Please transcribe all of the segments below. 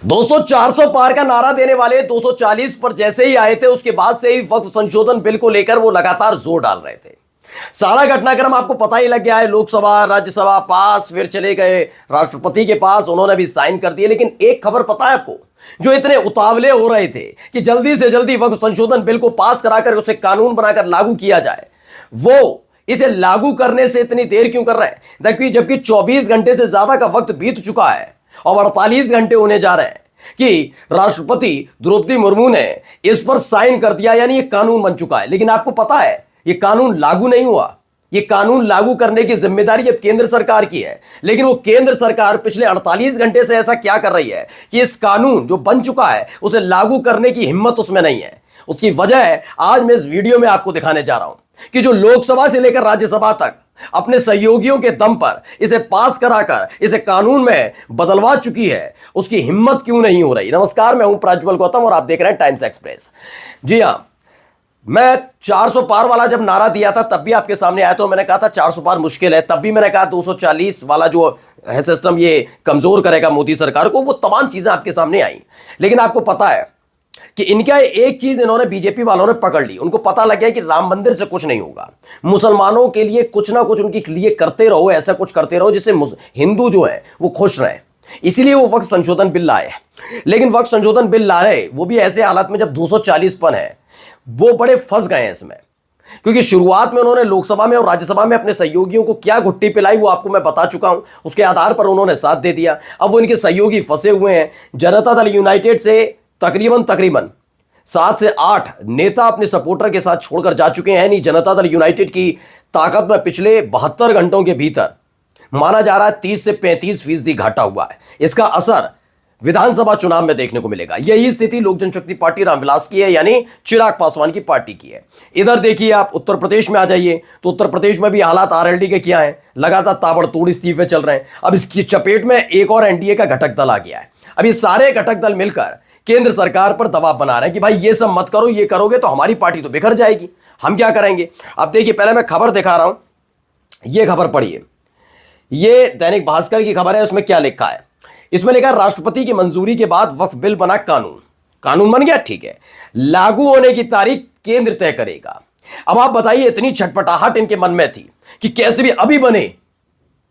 दोस्तों 400 पार का नारा देने वाले 240 पर जैसे ही आए थे उसके बाद से ही वक्फ संशोधन बिल को लेकर वो लगातार जोर डाल रहे थे। सारा घटनाक्रम आपको पता ही लग गया है। लोकसभा राज्यसभा पास, फिर चले गए राष्ट्रपति के पास, उन्होंने भी साइन कर दिए। लेकिन एक खबर पता है आपको, जो इतने उतावले हो रहे थे कि जल्दी से जल्दी वक्फ संशोधन बिल को पास कराकर उसे कानून बनाकर लागू किया जाए, वो इसे लागू करने से इतनी देर क्यों कर रहे हैं? देखिए, जबकि 24 घंटे से ज्यादा का वक्त बीत चुका है और 48 घंटे होने जा रहे हैं कि राष्ट्रपति द्रौपदी मुर्मू ने इस पर साइन कर दिया, यानी ये कानून बन चुका है। लेकिन आपको पता है ये कानून लागू नहीं हुआ। ये कानून लागू करने की जिम्मेदारी अब केंद्र सरकार की है। लेकिन वो केंद्र सरकार पिछले 48 घंटे से ऐसा क्या कर रही है कि इस कानून जो बन चुका है उसे लागू करने की हिम्मत उसमें नहीं है। उसकी वजह है आज मैं इस वीडियो में आपको दिखाने जा रहा हूं कि जो लोकसभा से लेकर राज्यसभा तक अपने सहयोगियों के दम पर इसे पास कराकर इसे कानून में बदलवा चुकी है, उसकी हिम्मत क्यों नहीं हो रही। नमस्कार, मैं हूं प्रज्वल गौतम और आप देख रहे हैं टाइम्स एक्सप्रेस। जी हां, मैं 400 पार वाला जब नारा दिया था तब भी आपके सामने आया, तो मैंने कहा था 400 पार मुश्किल है। तब भी मैंने कहा 240 वाला जो है सिस्टम ये कमजोर करेगा मोदी सरकार को। वो तमाम चीजें आपके सामने आई। लेकिन आपको पता है कि इनका एक चीज इन्होंने बीजेपी वालों ने पकड़ ली। उनको पता लग गया कि राम मंदिर से कुछ नहीं होगा, मुसलमानों के लिए कुछ ना कुछ उनके लिए करते रहो, ऐसा कुछ करते रहो जिससे हिंदू जो है वो खुश रहे। इसीलिए वो वक्फ संशोधन बिल लाए। लेकिन वक्फ संशोधन बिल लाए वो भी ऐसे हालात में जब 240 पन है। वो बड़े फंस गए हैं इसमें, क्योंकि शुरुआत में उन्होंने लोकसभा में और राज्यसभा में अपने सहयोगियों को क्या घुट्टी पिलाई वो आपको मैं बता चुका हूं। उसके आधार पर उन्होंने साथ दे दिया। अब वो इनके सहयोगी फंसे हुए हैं। जनता दल यूनाइटेड से तकरीबन 7 से 8 नेता अपने सपोर्टर के साथ छोड़कर जा चुके हैं। नहीं, जनता दल यूनाइटेड की ताकत में पिछले 72 घंटों के भीतर माना जा रहा है 30 से 35% घाटा हुआ है। इसका असर विधानसभा चुनाव में देखने को मिलेगा। यही स्थिति लोक जनशक्ति पार्टी रामविलास की है, यानी चिराग पासवान की पार्टी की है। इधर देखिए, आप उत्तर प्रदेश में आ जाइए तो उत्तर प्रदेश में भी हालात आरएलडी के क्या है। लगातार ताबड़तोड़ इस्तीफे चल रहे हैं। अब इसकी चपेट में एक और एनडीए का घटक दल आ गया है। अब ये सारे घटक दल मिलकर केंद्र सरकार पर दबाव बना रहे हैं कि भाई ये सब मत करो, ये करोगे तो हमारी पार्टी तो बिखर जाएगी, हम क्या करेंगे। अब देखिए, पहले मैं खबर दिखा रहा हूं, ये खबर पढ़िए। ये दैनिक भास्कर की खबर है। उसमें क्या लिखा है? इसमें लिखा है, राष्ट्रपति की मंजूरी के बाद वक्फ बिल बना कानून। कानून बन गया, ठीक है, लागू होने की तारीख केंद्र तय करेगा। अब आप बताइए, इतनी छटपटाहट इनके मन में थी कि कैसे भी अभी बने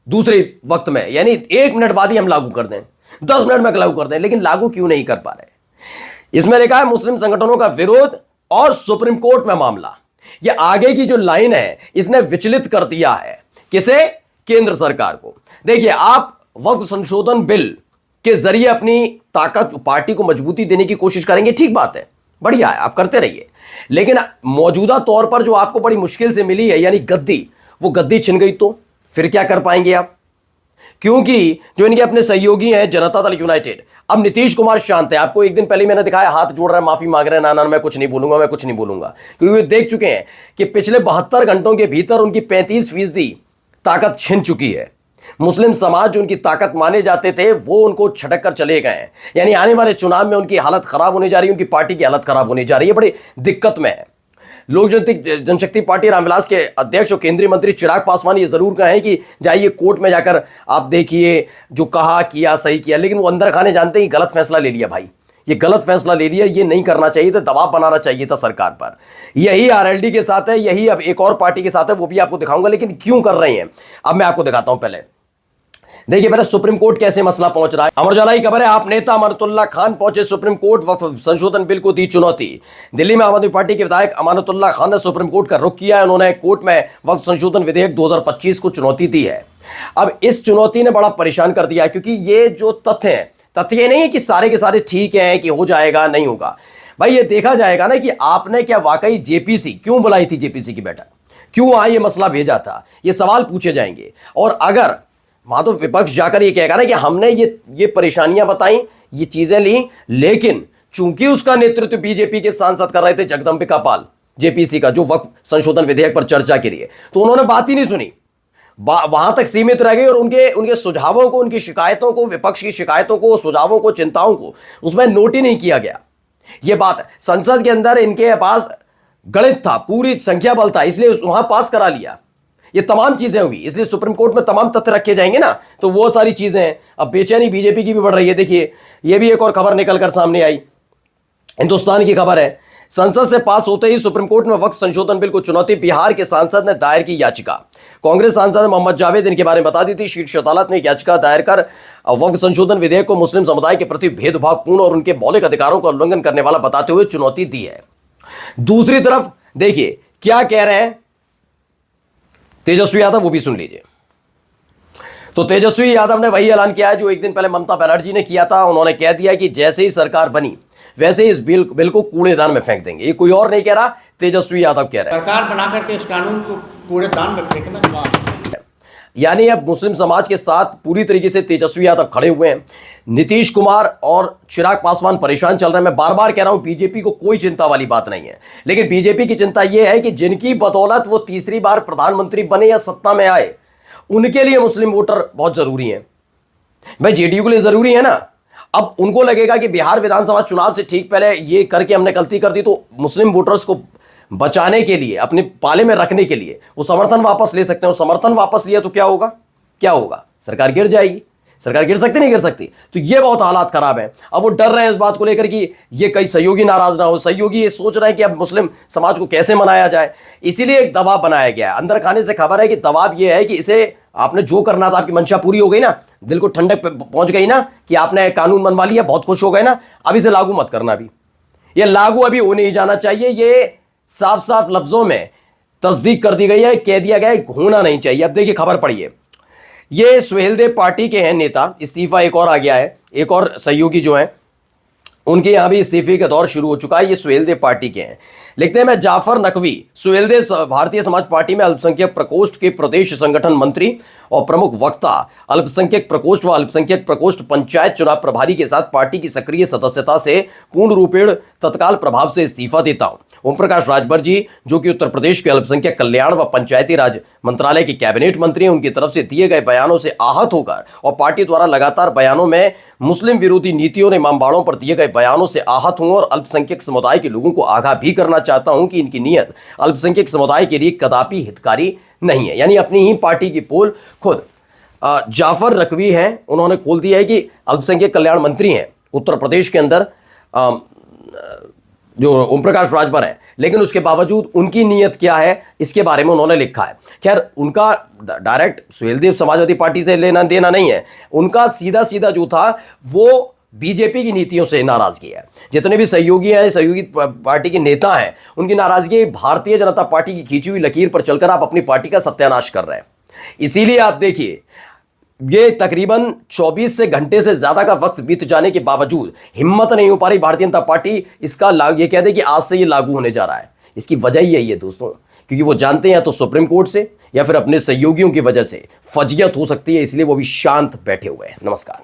दूसरे वक्त में, यानी 1 मिनट बाद ही हम लागू कर दें, 10 मिनट में लागू कर दें। लेकिन लागू क्यों नहीं कर पा रहे? इसमें लिखा है, मुस्लिम संगठनों का विरोध और सुप्रीम कोर्ट में मामला। यह आगे की जो लाइन है इसने विचलित कर दिया है किसे? केंद्र सरकार को। देखिए, आप वक्फ संशोधन बिल के जरिए अपनी ताकत, पार्टी को मजबूती देने की कोशिश करेंगे, ठीक बात है, बढ़िया है, आप करते रहिए। लेकिन मौजूदा तौर पर जो आपको बड़ी मुश्किल से मिली है, यानी गद्दी, वो गद्दी छिन गई तो फिर क्या कर पाएंगे आप? क्योंकि जो इनके अपने सहयोगी हैं जनता दल यूनाइटेड, अब नीतीश कुमार शांत है। आपको एक दिन पहले मैंने दिखाया, हाथ जोड़ रहे हैं, माफी मांग रहे हैं, ना मैं कुछ नहीं बोलूंगा, मैं कुछ नहीं बोलूंगा, क्योंकि वे देख चुके हैं कि पिछले 72 घंटों के भीतर उनकी 35% ताकत छिन चुकी है। मुस्लिम समाज जो उनकी ताकत माने जाते थे वो उनको छटक कर चले गए हैं। यानी आने वाले चुनाव में उनकी हालत खराब होने जा रही है, उनकी पार्टी की हालत खराब होने जा रही है, बड़ी दिक्कत में है। लोक जनशक्ति पार्टी रामविलास के अध्यक्ष और केंद्रीय मंत्री चिराग पासवान ये जरूर कहे कि जाइए कोर्ट में जाकर आप देखिए, जो कहा किया सही किया। लेकिन वो अंदर खाने जानते हैं कि गलत फैसला ले लिया भाई, ये गलत फैसला ले लिया, ये नहीं करना चाहिए था, दबाव बनाना चाहिए था सरकार पर। यही आरएलडी के साथ है, यही अब एक और पार्टी के साथ है, वो भी आपको दिखाऊंगा। लेकिन क्यों कर रहे हैं अब मैं आपको दिखाता हूं। पहले देखिए, पहले सुप्रीम कोर्ट कैसे मसला पहुंच रहा है। अमर उजाला की खबर है, आप नेता अमानतुल्लाह खान पहुंचे सुप्रीम कोर्ट, वक्फ संशोधन बिल को दी चुनौती। दिल्ली में आम आदमी पार्टी के विधायक अमानतुल्लाह खान ने सुप्रीम कोर्ट का रुख किया है। उन्होंने कोर्ट में वक्फ संशोधन विधेयक 2025 को चुनौती दी है। अब इस चुनौती ने बड़ा परेशान कर दिया, क्योंकि ये जो तथ्य है, तथ्य ये नहीं है कि सारे के सारे ठीक हैं, कि हो जाएगा नहीं होगा। भाई ये देखा जाएगा ना कि आपने क्या वाकई जेपीसी क्यों बुलाई थी, जेपीसी की बैठक क्यों वहां ये मसला भेजा था, ये सवाल पूछे जाएंगे। और अगर वहां तो विपक्ष जाकर ये कहेगा ना कि हमने ये परेशानियां बताई, ये चीजें ली, लेकिन चूंकि उसका नेतृत्व बीजेपी के सांसद कर रहे थे जगदंबिका पाल, जेपीसी का, जो वक्फ संशोधन विधेयक पर चर्चा के लिए, तो उन्होंने बात ही नहीं सुनी, वहां तक सीमित रह गई। और उनके सुझावों को, उनकी शिकायतों को, विपक्ष की शिकायतों को, सुझावों को, चिंताओं को उसमें नोट ही नहीं किया गया। यह बात संसद के अंदर इनके पास गणित था, पूरी संख्या बल था, इसलिए वहां पास करा लिया। ये तमाम चीजें हुई, इसलिए सुप्रीम कोर्ट में तमाम तथ्य रखे जाएंगे ना, तो वो सारी चीजें हैं। अब बेचैनी बीजेपी की भी बढ़ रही है। देखिए ये भी एक और खबर निकलकर सामने आई, हिंदुस्तान की खबर है, संसद से पास होते ही सुप्रीम कोर्ट में वक्फ संशोधन बिल को चुनौती, बिहार के सांसद ने दायर की याचिका। कांग्रेस सांसद मोहम्मद जावेद इनके बारे में बता दी थी। शीर्ष अदालत ने एक याचिका दायर कर वक्फ संशोधन विधेयक को मुस्लिम समुदाय के प्रति भेदभावपूर्ण और उनके मौलिक अधिकारों का उल्लंघन करने वाला बताते हुए चुनौती दी है। दूसरी तरफ देखिए क्या कह रहे हैं तेजस्वी यादव, वो भी सुन लीजिए। तो तेजस्वी यादव ने वही ऐलान किया है जो एक दिन पहले ममता बनर्जी ने किया था। उन्होंने कह दिया कि जैसे ही सरकार बनी वैसे ही इस बिल को कूड़ेदान में फेंक देंगे। ये कोई और नहीं कह रहा, तेजस्वी यादव कह रहे हैं। सरकार बना करके इस कानून को कूड़ेदान में फेंकना। यानी अब मुस्लिम समाज के साथ पूरी तरीके से तेजस्वी यादव खड़े हुए हैं। नीतीश कुमार और चिराग पासवान परेशान चल रहे हैं। मैं बार बार कह रहा हूं बीजेपी को कोई चिंता वाली बात नहीं है, लेकिन बीजेपी की चिंता यह है कि जिनकी बदौलत वो तीसरी बार प्रधानमंत्री बने या सत्ता में आए, उनके लिए मुस्लिम वोटर बहुत जरूरी है। भाई जेडीयू के लिए जरूरी है ना। अब उनको लगेगा कि बिहार विधानसभा चुनाव से ठीक पहले ये करके हमने गलती कर दी, तो मुस्लिम वोटर्स को बचाने के लिए, अपने पाले में रखने के लिए वो समर्थन वापस ले सकते हैं। समर्थन वापस लिया तो क्या होगा, क्या होगा, सरकार गिर जाएगी। सरकार गिर सकती नहीं गिर सकती। तो ये बहुत हालात खराब है। अब वो डर रहे हैं इस बात को लेकर कि ये कई सहयोगी नाराज ना हो। सहयोगी ये सोच रहे हैं कि अब मुस्लिम समाज को कैसे मनाया जाए, इसीलिए एक दबाव बनाया गया है। अंदर खाने से खबर है कि दबाव ये है कि इसे आपने जो करना था, आपकी मंशा पूरी हो गई ना, दिल को ठंडक पहुंच गई ना कि आपने कानून बनवा लिया, बहुत खुश हो गए ना, अब इसे लागू मत करना। भी ये लागू अभी हो नहीं जाना चाहिए। ये साफ साफ लफ्जों में तस्दीक कर दी गई है, कह दिया गया है, होना नहीं चाहिए। अब देखिए खबर पढ़िए, ये सुहेलदेव पार्टी के हैं नेता, इस्तीफा एक और आ गया है। एक और सहयोगी जो हैं उनके यहां भी इस्तीफे का दौर शुरू हो चुका है। ये सुहेलदेव पार्टी के हैं। लिखते हैं मैं जाफर नकवी, सुहेलदेव भारतीय समाज पार्टी में अल्पसंख्यक प्रकोष्ठ के प्रदेश संगठन मंत्री और प्रमुख वक्ता, अल्पसंख्यक प्रकोष्ठ व अल्पसंख्यक प्रकोष्ठ पंचायत चुनाव प्रभारी के साथ पार्टी की सक्रिय सदस्यता से पूर्ण रूपेण तत्काल प्रभाव से इस्तीफा देता हूं। ओम प्रकाश राजभर जी, जो कि उत्तर प्रदेश के अल्पसंख्यक कल्याण व पंचायती राज मंत्रालय के कैबिनेट मंत्री हैं, उनकी तरफ से दिए गए बयानों से आहत होकर और पार्टी द्वारा लगातार बयानों में मुस्लिम विरोधी नीतियों और इमामबाड़ों पर दिए गए बयानों से आहत हूं और अल्पसंख्यक समुदाय के लोगों को आगाह भी करना चाहता हूं कि इनकी नीयत अल्पसंख्यक समुदाय के लिए कदापि हितकारी नहीं है। यानी अपनी ही पार्टी की पोल खुद जाफर नकवी हैं, उन्होंने खोल दिया है कि अल्पसंख्यक कल्याण मंत्री हैं उत्तर प्रदेश के अंदर जो ओम प्रकाश राजभर है, लेकिन उसके बावजूद उनकी नीयत क्या है इसके बारे में उन्होंने लिखा है। खैर उनका डायरेक्ट सुहेलदेव समाजवादी पार्टी से लेना देना नहीं है, उनका सीधा सीधा जो था वो बीजेपी की नीतियों से नाराजगी है। जितने भी सहयोगी हैं, सहयोगी पार्टी के नेता हैं, उनकी नाराजगी भारतीय जनता पार्टी की खींची हुई लकीर पर चलकर आप अपनी पार्टी का सत्यानाश कर रहे हैं। इसीलिए आप देखिए ये तकरीबन 24 से घंटे से ज्यादा का वक्त बीत जाने के बावजूद हिम्मत नहीं हो पा रही भारतीय जनता पार्टी इसका ये कह दे कि आज से ये लागू होने जा रहा है। इसकी वजह ही यही है दोस्तों, क्योंकि वो जानते हैं या तो सुप्रीम कोर्ट से या फिर अपने सहयोगियों की वजह से फजियत हो सकती है, इसलिए वो भी शांत बैठे हुए हैं। नमस्कार।